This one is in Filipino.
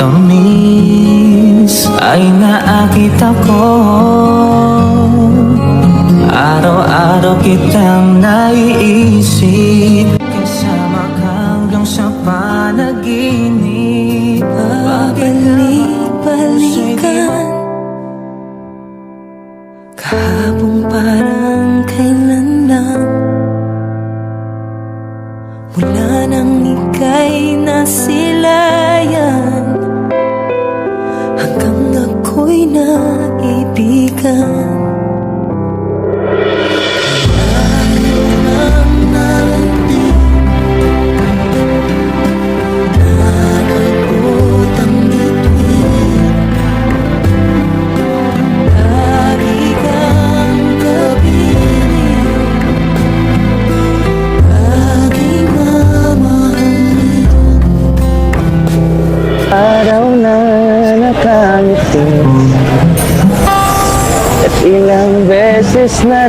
tamis ay naakit ako. Araw-araw kitang naiisip, kasama ka hanggang sa panaginip. Babalik-balikan kahapon parang kailan lang, mula nang ika'y nasilayan, hanggang ako'y naibigan. Araw na nakangiti at ilang beses na